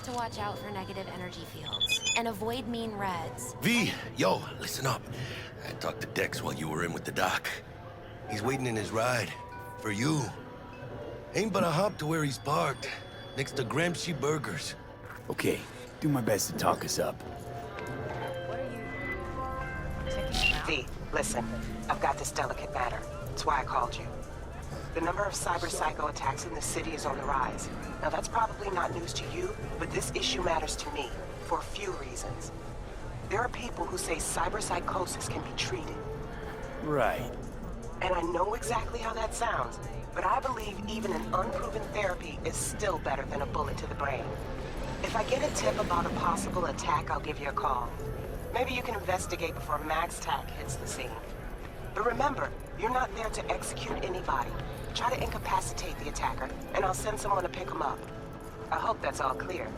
have to watch out for negative energy fields and avoid mean reds. V, yo, listen up. I talked to Dex while you were in with the doc. He's waiting in his ride. For you. Ain't but a hop to where he's parked. Next to Gramsci Burgers. Okay, do my best to talk us up. V, listen. I've got this delicate matter. That's why I called you. The number of cyber-psycho attacks in the city is on the rise. Now that's probably not news to you, but this issue matters to me, for a few reasons. There are people who say cyberpsychosis can be treated. Right. And I know exactly how that sounds, but I believe even an unproven therapy is still better than a bullet to the brain. If I get a tip about a possible attack, I'll give you a call. Maybe you can investigate before MaxTac hits the scene. But remember, you're not there to execute anybody. Try to incapacitate the attacker, and I'll send someone to pick him up. I hope that's all clear.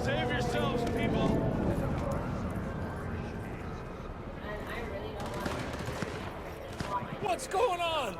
Save yourselves, people! What's going on?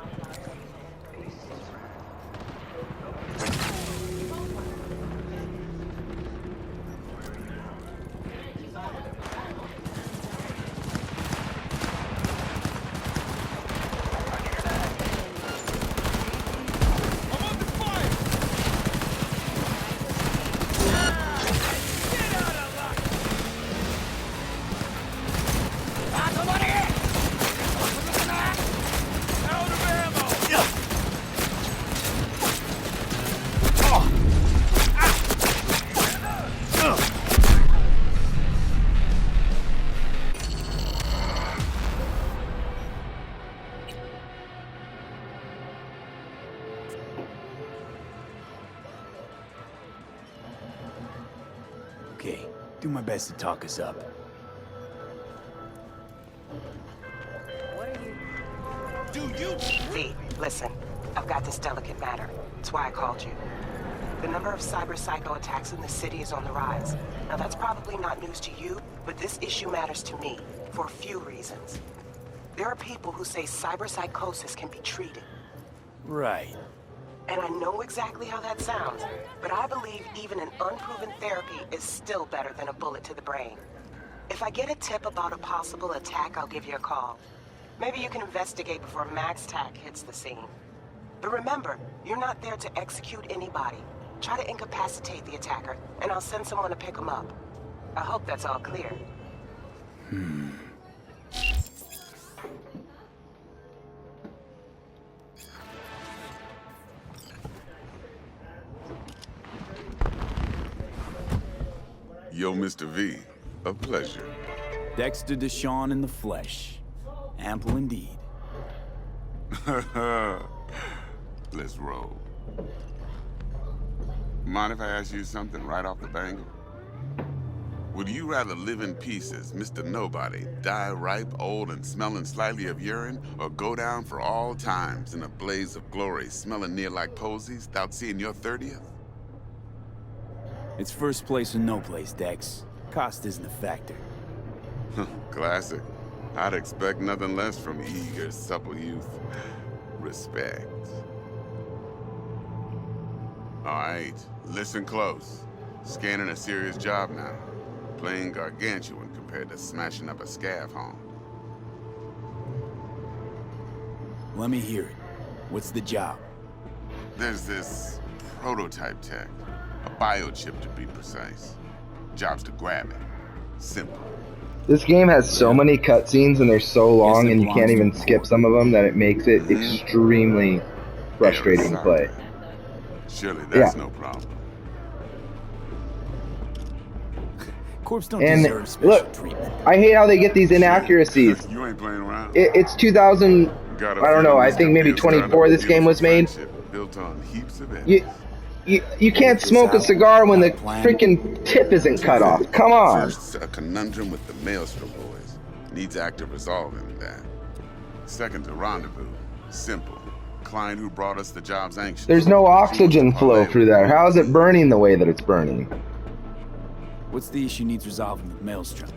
Okay, do my best to talk us up. V, listen. I've got this delicate matter. That's why I called you. The number of cyber-psycho attacks in the city is on the rise. Now that's probably not news to you, but this issue matters to me, for a few reasons. There are people who say cyberpsychosis can be treated. Right. And I know exactly how that sounds, but I believe even an unproven therapy is still better than a bullet to the brain. If I get a tip about a possible attack, I'll give you a call. Maybe you can investigate before MaxTac hits the scene. But remember, you're not there to execute anybody. Try to incapacitate the attacker, and I'll send someone to pick him up. I hope that's all clear. Yo, Mr. V, a pleasure. Dexter Deshawn in the flesh. Ample indeed. Let's roll. Mind if I ask you something right off the bangle? Would you rather live in pieces, Mr. Nobody, die ripe, old, and smelling slightly of urine, or go down for all times in a blaze of glory, smelling near like posies, without seeing your 30th? It's first place or no place, Dex. Cost isn't a factor. Classic. I'd expect nothing less from eager, supple youth. Respect. All right, listen close. Scanning a serious job now. Playing gargantuan compared to smashing up a scav home. Let me hear it. What's the job? There's this prototype tech. A biochip to be precise. Job's to grab it. Simple. This game has so many cutscenes and they're so long and you can't even skip some of them that it makes it extremely frustrating to play. Surely that's no problem. Corps don't And deserve special look, treatment. I hate how they get these inaccuracies. You ain't playing around. It's 2000, I don't know, I think maybe 24 this game was made. Built on heaps of evidence. You can't smoke a cigar when the freaking tip isn't cut off. Come on. First, a conundrum with the Maelstrom boys. Needs active resolving that. Second, a rendezvous. Simple. Client who brought us the job's anxious. There's no oxygen flow through there. How is it burning the way that it's burning? What's the issue needs resolving with Maelstrom?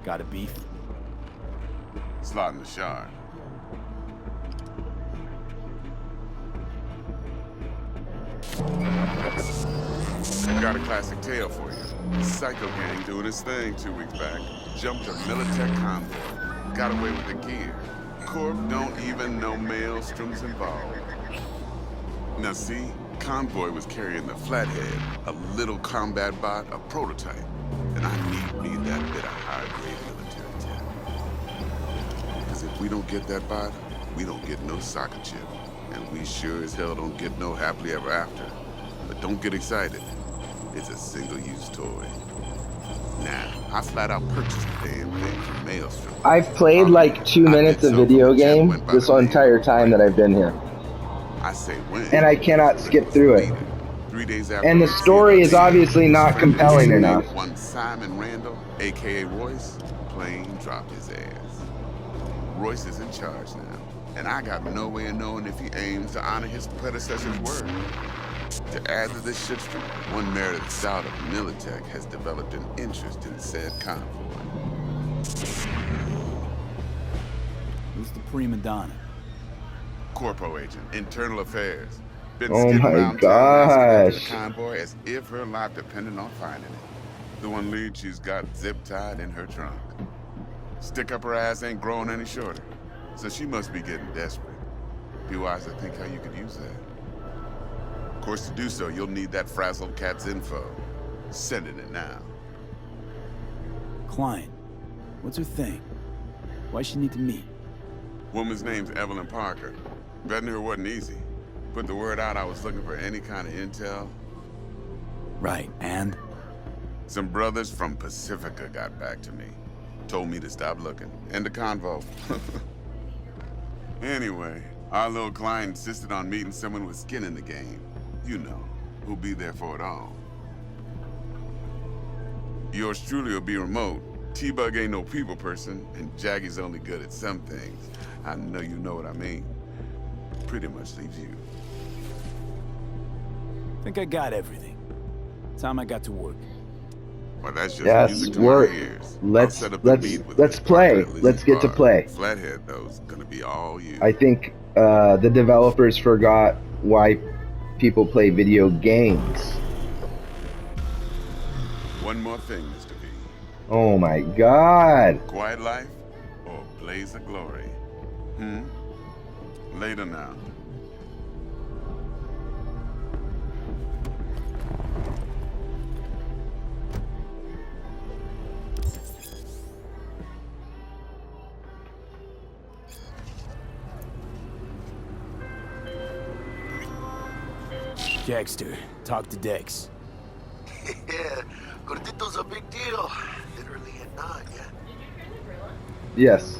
Got a beef? Slotting the shard. Got a classic tale for you. Psycho gang doing his thing 2 weeks back. Jumped a Militech convoy. Got away with the gear. Corp don't even know Maelstrom's involved. Now see, convoy was carrying the Flathead, a little combat bot, a prototype. And I need that bit of high-grade military tech. Because if we don't get that bot, we don't get no soccer chip. And we sure as hell don't get no happily ever after. But don't get excited. It's a single-use toy. Now, I flat out purchased the damn thing from Maelstrom. I've played like 2 minutes of video game this entire time that I've been here. I say when. And I cannot skip through it. 3 days after. And the story is obviously not compelling enough. One Simon Randall, aka Royce, plain dropped his ass. Royce is in charge now, and I got no way of knowing if he aims to honor his predecessor's word. To add to this shitstorm, one Meredith Stout of Militech has developed an interest in said convoy. Who's the prima donna? Corpo agent, internal affairs. Been Oh skidding my around town asking gosh. after the convoy as if her life depended on finding it. The one lead she's got zip-tied in her trunk. Stick up her ass ain't growing any shorter, so she must be getting desperate. Be wise to think how you could use that. Of course, to do so, you'll need that frazzled cat's info. Sending it now. Client. What's her thing? Why she need to meet? Woman's name's Evelyn Parker. Vetting her wasn't easy. Put the word out I was looking for any kind of intel. Right, and? Some brothers from Pacifica got back to me. Told me to stop looking. End the convo. Anyway, our little client insisted on meeting someone with skin in the game. You know, who'll be there for it all. Yours truly will be remote. T-Bug ain't no people person, and Jaggy's only good at some things. I know you know what I mean. Pretty much leaves you. Think I got everything. Time I got to work. Well, that's just Yes, music to work. my ears. Let's I'll set up the meet with let's the play. Parker at Lizzie's Let's get to bar. play. Flathead, though, is gonna be all you. I think the developers forgot why people play video games. One more thing, Mr. V. Oh my god. Quiet life or blaze of glory? Later now. Jackster, talk to Dex. Yeah, Gordito's a big deal. Literally and not, yeah. Yes.